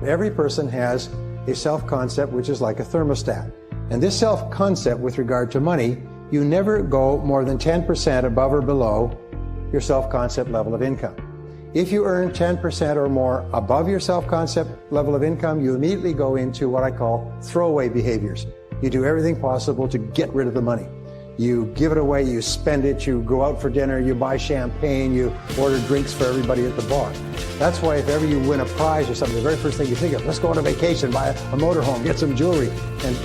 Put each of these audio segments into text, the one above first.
Every person has a self-concept which is like a thermostat. And this self-concept with regard to money, you never go more than 10% above or below your self-concept level of income. If you earn 10% or more above your self-concept level of income, you immediately go into what I call throwaway behaviors. You do everything possible to get rid of the money. You give it away, you spend it, you go out for dinner, you buy champagne, you order drinks for everybody at the bar. That's why if ever you win a prize or something, the very first thing you think of, let's go on a vacation, buy a motorhome, get some jewelry. And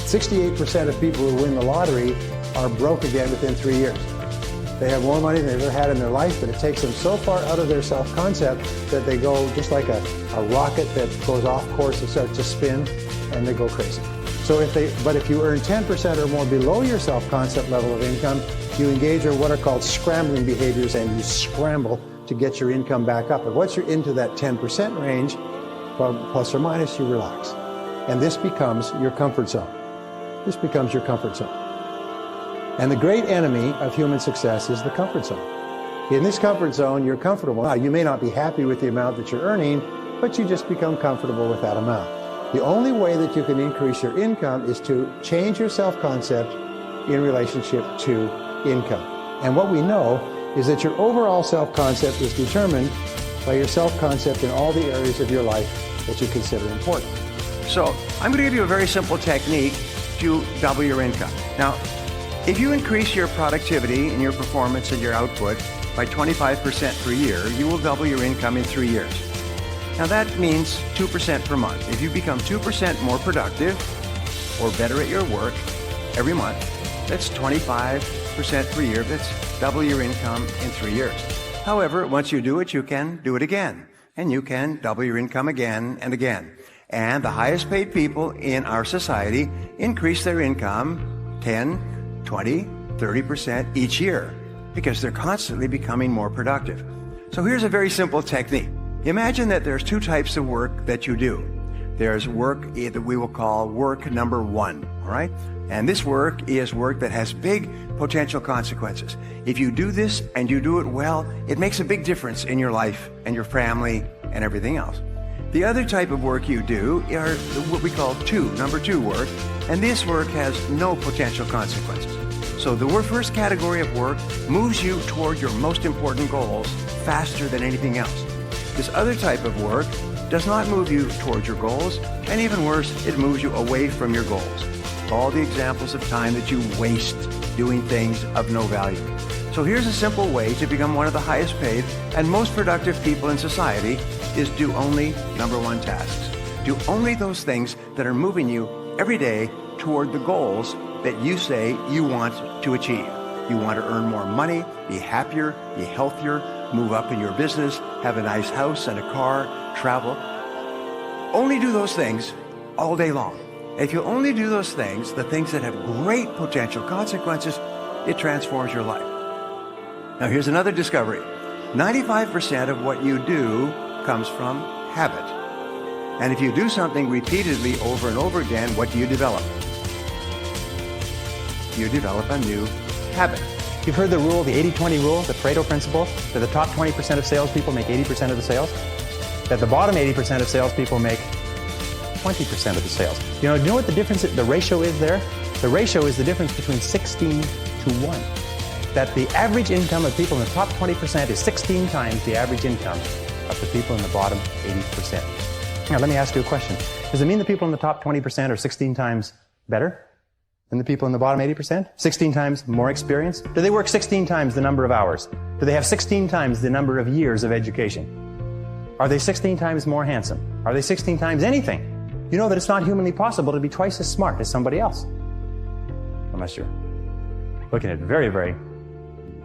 68% of people who win the lottery are broke again within 3 years. They have more money than they've ever had in their life, but it takes them so far out of their self-concept that they go just like a rocket that goes off course and starts to spin, and they go crazy. But if you earn 10% or more below your self-concept level of income, you engage in what are called scrambling behaviors, and you scramble to get your income back up. And once you're into that 10% range, plus or minus, you relax. And this becomes your comfort zone. This becomes your comfort zone. And the great enemy of human success is the comfort zone. In this comfort zone, you're comfortable. Now, you may not be happy with the amount that you're earning, but you just become comfortable with that amount. The only way that you can increase your income is to change your self-concept in relationship to income. And what we know is that your overall self-concept is determined by your self-concept in all the areas of your life that you consider important. So, I'm going to give you a very simple technique to double your income. Now, if you increase your productivity and your performance and your output by 25% per year, you will double your income in 3 years. Now that means 2% per month. If you become 2% more productive or better at your work every month, that's 25% per year. That's double your income in 3 years. However, once you do it, you can do it again. And you can double your income again and again. And the highest paid people in our society increase their income 10, 20, 30% each year because they're constantly becoming more productive. So here's a very simple technique. Imagine that there's two types of work that you do. There's work that we will call work number one, all right? And this work is work that has big potential consequences. If you do this and you do it well, it makes a big difference in your life and your family and everything else. The other type of work you do are what we call number two work, and this work has no potential consequences. So the first category of work moves you toward your most important goals faster than anything else. This other type of work does not move you toward your goals, and even worse, it moves you away from your goals. All the examples of time that you waste doing things of no value. So here's a simple way to become one of the highest paid and most productive people in society is do only number one tasks. Do only those things that are moving you every day toward the goals that you say you want to achieve. You want to earn more money, be happier, be healthier, move up in your business, have a nice house and a car, travel. Only do those things all day long. If you only do those things, the things that have great potential consequences, it transforms your life. Now here's another discovery. 95% of what you do comes from habit. And if you do something repeatedly over and over again, what do you develop? You develop a new habit. You've heard the rule, the 80-20 rule, the Pareto principle, that the top 20% of salespeople make 80% of the sales, that the bottom 80% of salespeople make 20% of the sales. You know what the difference, the ratio is there? The ratio is the difference between 16 to 1. That the average income of people in the top 20% is 16 times the average income of the people in the bottom 80%. Now, let me ask you a question. Does it mean the people in the top 20% are 16 times better than the people in the bottom 80%? 16 times more experience? Do they work 16 times the number of hours? Do they have 16 times the number of years of education? Are they 16 times more handsome? Are they 16 times anything? You know that it's not humanly possible to be twice as smart as somebody else. Unless you're looking at very, very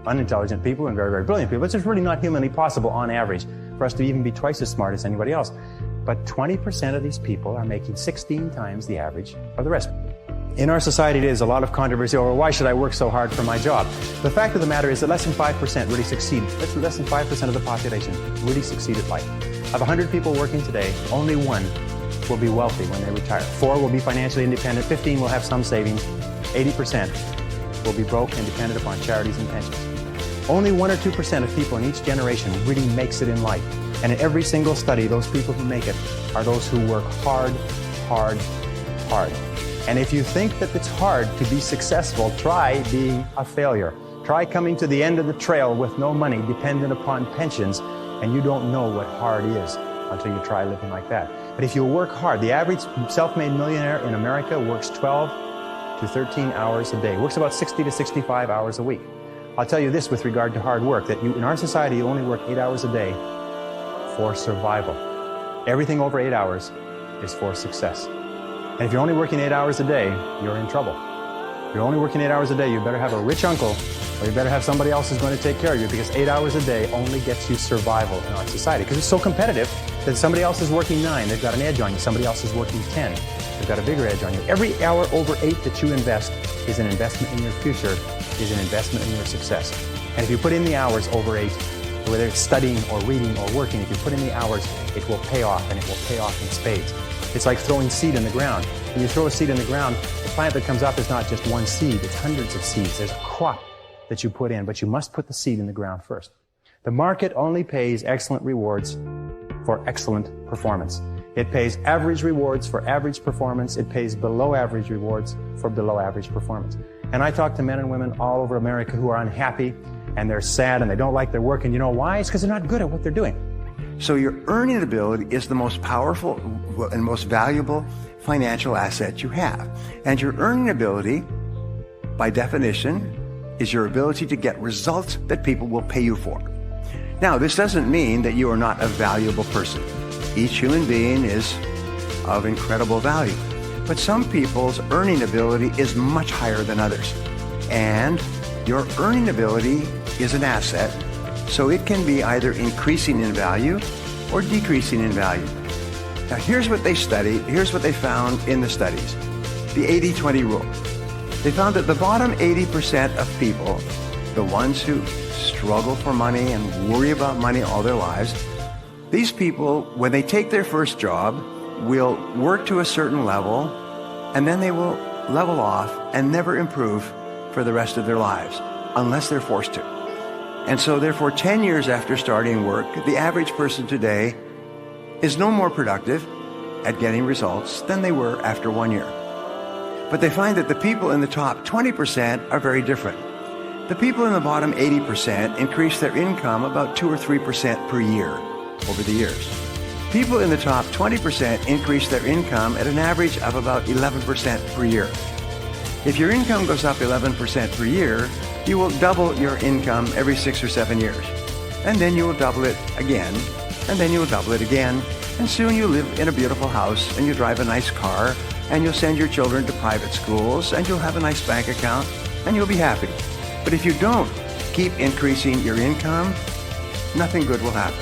unintelligent people and very, very brilliant people. It's just really not humanly possible on average for us to even be twice as smart as anybody else. But 20% of these people are making 16 times the average of the rest. In our society, there's a lot of controversy over why should I work so hard for my job? The fact of the matter is that less than 5% really succeed. Less than 5% of the population really succeed at life. Of 100 people working today, only 1 will be wealthy when they retire. 4 will be financially independent. 15 will have some savings. 80% will be broke and dependent upon charities and pensions. Only 1 or 2% of people in each generation really makes it in life. And in every single study, those people who make it are those who work hard, hard, hard. And if you think that it's hard to be successful, try being a failure. Try coming to the end of the trail with no money, dependent upon pensions, and you don't know what hard is until you try living like that. But if you work hard, the average self-made millionaire in America works 12 to 13 hours a day, works about 60 to 65 hours a week. I'll tell you this with regard to hard work, that in our society, you only work 8 hours a day for survival. Everything over 8 hours is for success. And if you're only working 8 hours a day, you're in trouble. If you're only working 8 hours a day, you better have a rich uncle, or you better have somebody else who's going to take care of you, because 8 hours a day only gets you survival in our society. Because it's so competitive that somebody else is working 9, they've got an edge on you. Somebody else is working 10, they've got a bigger edge on you. Every hour over 8 that you invest is an investment in your future, is an investment in your success. And if you put in the hours over 8, whether it's studying or reading or working, if you put in the hours, it will pay off, and it will pay off in spades. It's like throwing seed in the ground. When you throw a seed in the ground, the plant that comes up is not just one seed, it's hundreds of seeds. There's a crop that you put in, but you must put the seed in the ground first. The market only pays excellent rewards for excellent performance. It pays average rewards for average performance. It pays below average rewards for below average performance. And I talk to men and women all over America who are unhappy, and they're sad, and they don't like their work. And you know why? It's because they're not good at what they're doing. So your earning ability is the most powerful and most valuable financial asset you have. And your earning ability, by definition, is your ability to get results that people will pay you for. Now, this doesn't mean that you are not a valuable person. Each human being is of incredible value. But some people's earning ability is much higher than others. And your earning ability is an asset, so it can be either increasing in value or decreasing in value. Now, here's what they studied, here's what they found in the studies. The 80-20 rule. They found that the bottom 80% of people, the ones who struggle for money and worry about money all their lives, these people, when they take their first job, will work to a certain level, and then they will level off and never improve for the rest of their lives, unless they're forced to. And so therefore, 10 years after starting work, the average person today is no more productive at getting results than they were after 1 year. But they find that the people in the top 20% are very different. The people in the bottom 80% increase their income about 2 or 3% per year over the years. People in the top 20% increase their income at an average of about 11% per year. If your income goes up 11% per year, you will double your income every 6 or 7 years. And then you will double it again, and then you will double it again, and soon you live in a beautiful house, and you drive a nice car, and you'll send your children to private schools, and you'll have a nice bank account, and you'll be happy. But if you don't keep increasing your income, nothing good will happen.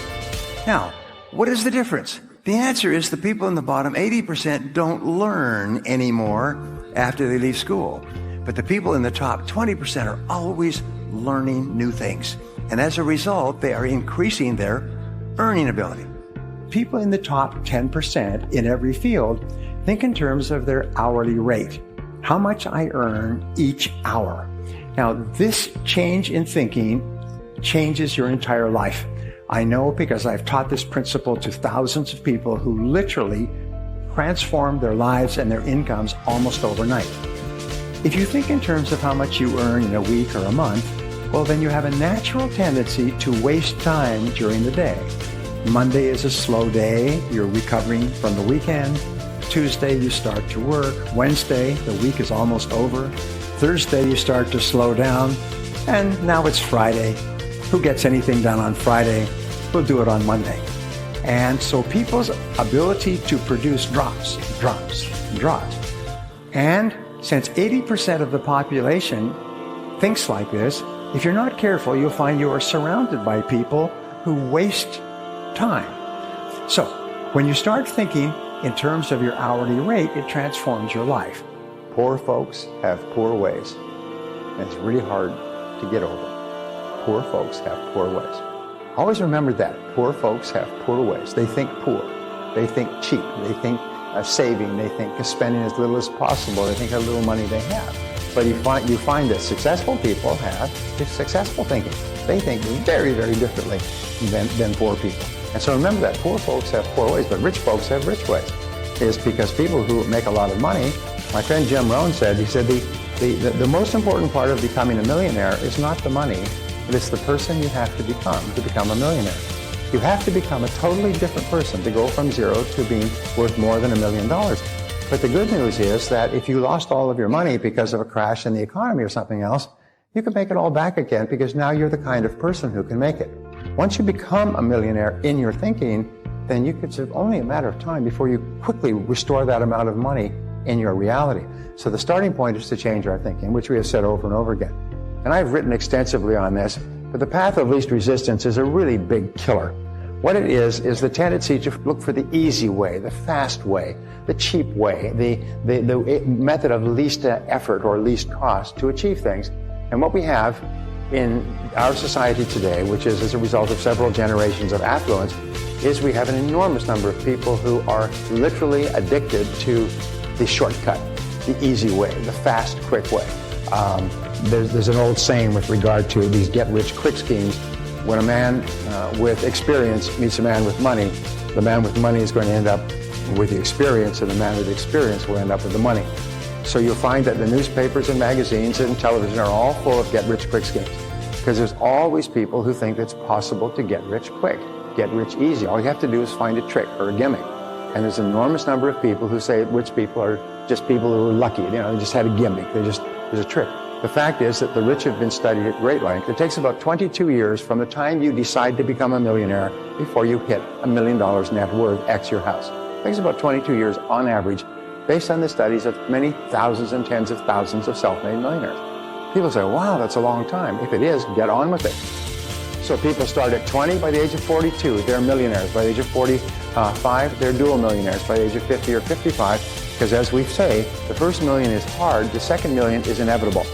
Now, what is the difference? The answer is the people in the bottom 80% don't learn anymore after they leave school. But the people in the top 20% are always learning new things. And as a result, they are increasing their earning ability. People in the top 10% in every field think in terms of their hourly rate. How much I earn each hour. Now, this change in thinking changes your entire life. I know because I've taught this principle to thousands of people who literally transformed their lives and their incomes almost overnight. If you think in terms of how much you earn in a week or a month, well, then you have a natural tendency to waste time during the day. Monday is a slow day. You're recovering from the weekend. Tuesday, you start to work. Wednesday, the week is almost over. Thursday, you start to slow down. And now it's Friday. Who gets anything done on Friday? We'll do it on Monday. And so people's ability to produce drops. And since 80% of the population thinks like this, if you're not careful, you'll find you are surrounded by people who waste time. So when you start thinking in terms of your hourly rate, it transforms your life. Poor folks have poor ways, and it's really hard to get over. Poor folks have poor ways. Always remember that. Poor folks have poor ways. They think poor. They think cheap. They think saving. They think spending as little as possible. They think how little money they have. But you find that successful people have successful thinking. They think very, very differently than poor people. And so remember that poor folks have poor ways, but rich folks have rich ways. It's because people who make a lot of money, my friend Jim Rohn said, he said the most important part of becoming a millionaire is not the money, but it's the person you have to become a millionaire. You have to become a totally different person to go from zero to being worth more than $1 million. But the good news is that if you lost all of your money because of a crash in the economy or something else, you can make it all back again because now you're the kind of person who can make it. Once you become a millionaire in your thinking, then it's only a matter of time before you quickly restore that amount of money in your reality. So the starting point is to change our thinking, which we have said over and over again. And I've written extensively on this, but the path of least resistance is a really big killer. What it is the tendency to look for the easy way, the fast way, the cheap way, the method of least effort or least cost to achieve things. And what we have in our society today, which is as a result of several generations of affluence, is we have an enormous number of people who are literally addicted to the shortcut, the easy way, the fast, quick way. There's an old saying with regard to these get-rich-quick schemes. When a man with experience meets a man with money, the man with money is going to end up with the experience, and the man with experience will end up with the money. So you'll find that the newspapers and magazines and television are all full of get-rich-quick schemes, because there's always people who think it's possible to get rich quick, get rich easy. All you have to do is find a trick or a gimmick. And there's an enormous number of people who say rich people are just people who are lucky. They just had a gimmick. There's a trick. The fact is that the rich have been studied at great length. It takes about 22 years from the time you decide to become a millionaire before you hit $1 million net worth, X your house. It takes about 22 years on average, based on the studies of many thousands and tens of thousands of self-made millionaires. People say, wow, that's a long time. If it is, get on with it. So people start at 20, by the age of 42, they're millionaires. By the age of 45, they're dual millionaires. By the age of 50 or 55, because as we say, the first million is hard, the second million is inevitable.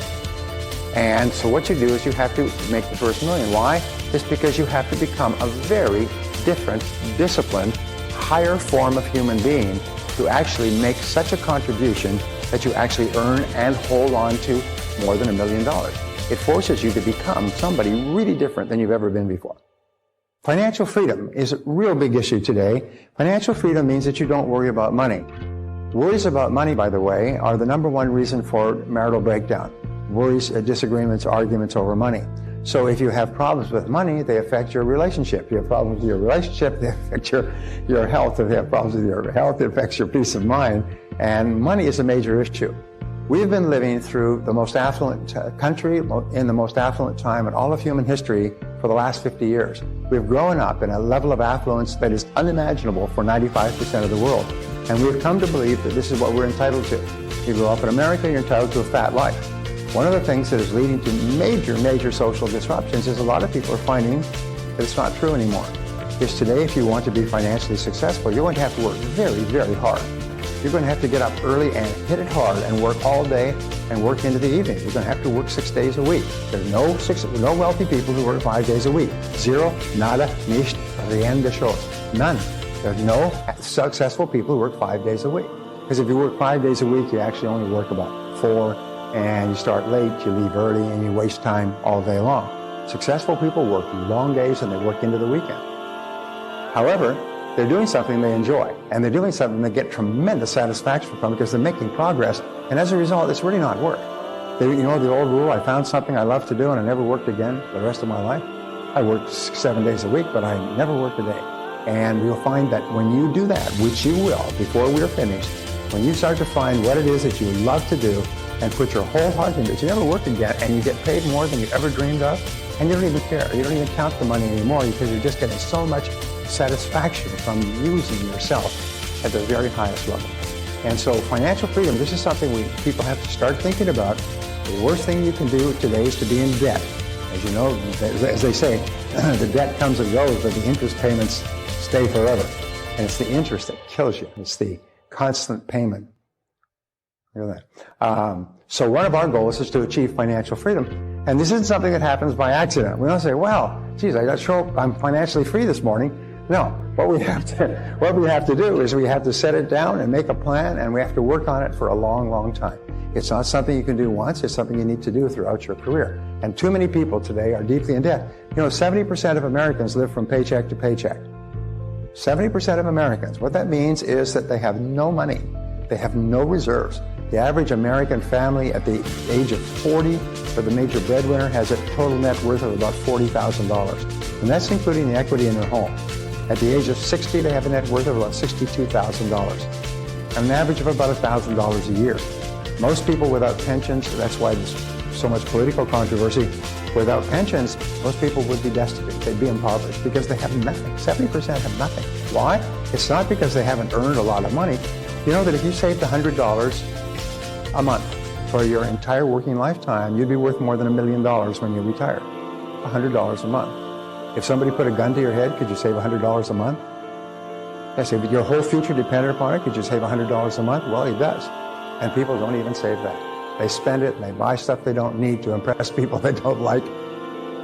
And so what you do is you have to make the first million. Why? It's because you have to become a very different, disciplined, higher form of human being to actually make such a contribution that you actually earn and hold on to more than $1 million. It forces you to become somebody really different than you've ever been before. Financial freedom is a real big issue today. Financial freedom means that you don't worry about money. Worries about money, by the way, are the number one reason for marital breakdown. Worries, disagreements, arguments over money. So if you have problems with money, they affect your relationship. If you have problems with your relationship, they affect your health. If you have problems with your health, it affects your peace of mind. And money is a major issue. We've been living through the most affluent country in the most affluent time in all of human history for the last 50 years. We've grown up in a level of affluence that is unimaginable for 95% of the world. And we've come to believe that this is what we're entitled to. You grow up in America, you're entitled to a fat life. One of the things that is leading to major social disruptions is a lot of people are finding that it's not true anymore. Because today, if you want to be financially successful, you're going to have to work very hard. You're going to have to get up early and hit it hard and work all day and work into the evening. You're going to have to work 6 days a week. There's no wealthy people who work 5 days a week. Zero, nada, nicht, rien de chose. None. There's no successful people who work 5 days a week. Because if you work 5 days a week, you actually only work about 4, and you start late, you leave early, and you waste time all day long. Successful people work long days and they work into the weekend. However, they're doing something they enjoy, and they're doing something they get tremendous satisfaction from because they're making progress, and as a result, it's really not work. You know the old rule, I found something I love to do and I never worked again the rest of my life? I worked 7 days a week, but I never worked a day. And you'll find that when you do that, which you will before we're finished, when you start to find what it is that you love to do and put your whole heart into it, you never work again, and you get paid more than you ever dreamed of, and you don't even care. You don't even count the money anymore because you're just getting so much satisfaction from using yourself at the very highest level. And so financial freedom, this is something people have to start thinking about. The worst thing you can do today is to be in debt. As you know, as they say, the debt comes and goes, but the interest payments stay forever. And it's the interest that kills you. It's the constant payment. Look at that. So one of our goals is to achieve financial freedom. And this isn't something that happens by accident. We don't say, well, geez, I'm financially free this morning. No, what we have to do is we have to set it down and make a plan, and we have to work on it for a long time. It's not something you can do once, it's something you need to do throughout your career. And too many people today are deeply in debt. 70% of Americans live from paycheck to paycheck. 70% of Americans. What that means is that they have no money. They have no reserves. The average American family at the age of 40 for the major breadwinner has a total net worth of about $40,000. And that's including the equity in their home. At the age of 60, they have a net worth of about $62,000. And an average of about $1,000 a year. Most people without pensions, that's why there's so much political controversy, without pensions, most people would be destitute. They'd be impoverished because they have nothing. 70% have nothing. Why? It's not because they haven't earned a lot of money. You know that if you saved $100 a month for your entire working lifetime, you'd be worth more than $1 million when you retire. $100 a month. If somebody put a gun to your head, could you save $100 a month? Yes, if your whole future depended upon it, could you save $100 a month? Well, he does. And people don't even save that. They spend it and they buy stuff they don't need to impress people they don't like.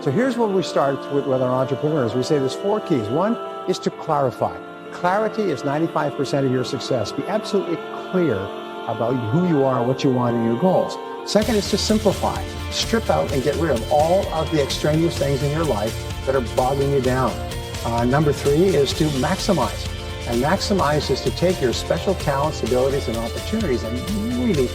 So here's what we start with our entrepreneurs. We say there's 4 keys. One is to clarify. Clarity is 95% of your success. Be absolutely clear about who you are, what you want, and your goals. Second is to simplify. Strip out and get rid of all of the extraneous things in your life that are bogging you down. Number 3 is to maximize. And maximize is to take your special talents, abilities, and opportunities and really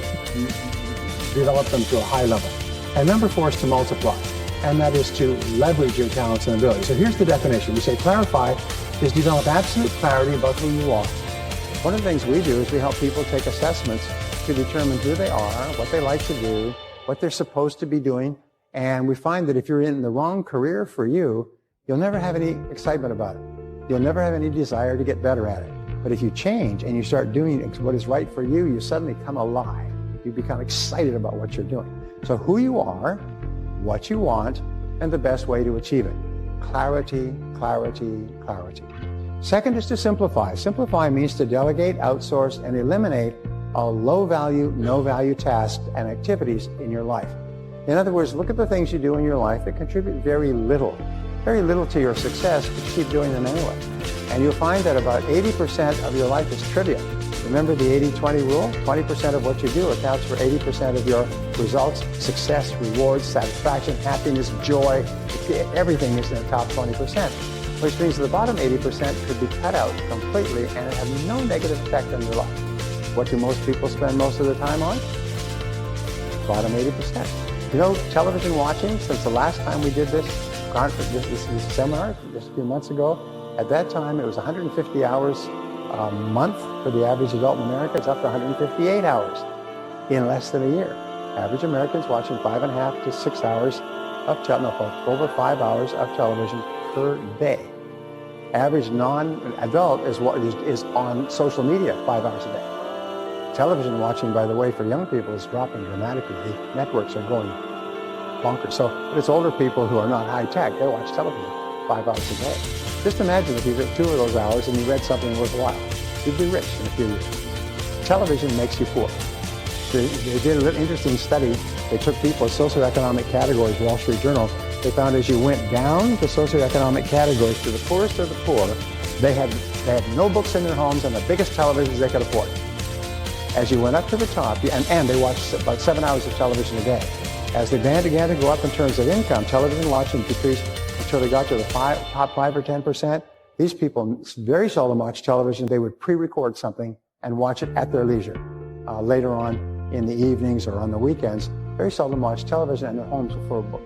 develop them to a high level. And number 4 is to multiply. And that is to leverage your talents and abilities. So here's the definition. We say clarify is develop absolute clarity about who you are. One of the things we do is we help people take assessments to determine who they are, what they like to do, what they're supposed to be doing. And we find that if you're in the wrong career for you, you'll never have any excitement about it. You'll never have any desire to get better at it. But if you change and you start doing what is right for you, you suddenly come alive. You become excited about what you're doing. So who you are, what you want, and the best way to achieve it. Clarity, clarity, clarity. Second is to simplify. Simplify means to delegate, outsource, and eliminate all low-value, no-value tasks and activities in your life. In other words, look at the things you do in your life that contribute very little to your success, but you keep doing them anyway. And you'll find that about 80% of your life is trivial. Remember the 80-20 rule? 20% of what you do accounts for 80% of your results, success, rewards, satisfaction, happiness, joy. Everything is in the top 20%, which means the bottom 80% could be cut out completely and it have no negative effect on your life. What do most people spend most of their time on? Bottom 80%. You know, television watching, since the last time we did this seminar just a few months ago, at that time it was 150 hours a month for the average adult in America. It's up to 158 hours in less than a year. Average Americans watching 5.5 to 6 hours of over 5 hours of television per day. Average non-adult is on social media 5 hours a day. Television watching, by the way, for young people is dropping dramatically. The networks are going bonkers. So it's older people who are not high-tech. They watch television 5 hours a day. Just imagine if you took 2 of those hours and you read something worthwhile. You'd be rich in a few years. Television makes you poor. They did an interesting study. They took people with socioeconomic categories, Wall Street Journal. They found as you went down the socioeconomic categories to the poorest of the poor, they had no books in their homes and the biggest televisions they could afford. As you went up to the top, and they watched about 7 hours of television a day. As they began to go up in terms of income, television watching decreased until they got to the top 5 or 10%. These people very seldom watch television. They would pre-record something and watch it at their leisure. Later on in the evenings or on the weekends, very seldom watch television and their homes are full of books.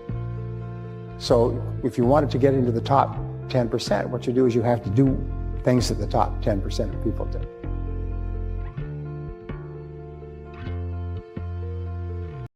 So if you wanted to get into the top 10%, what you do is you have to do things that the top 10% of people do.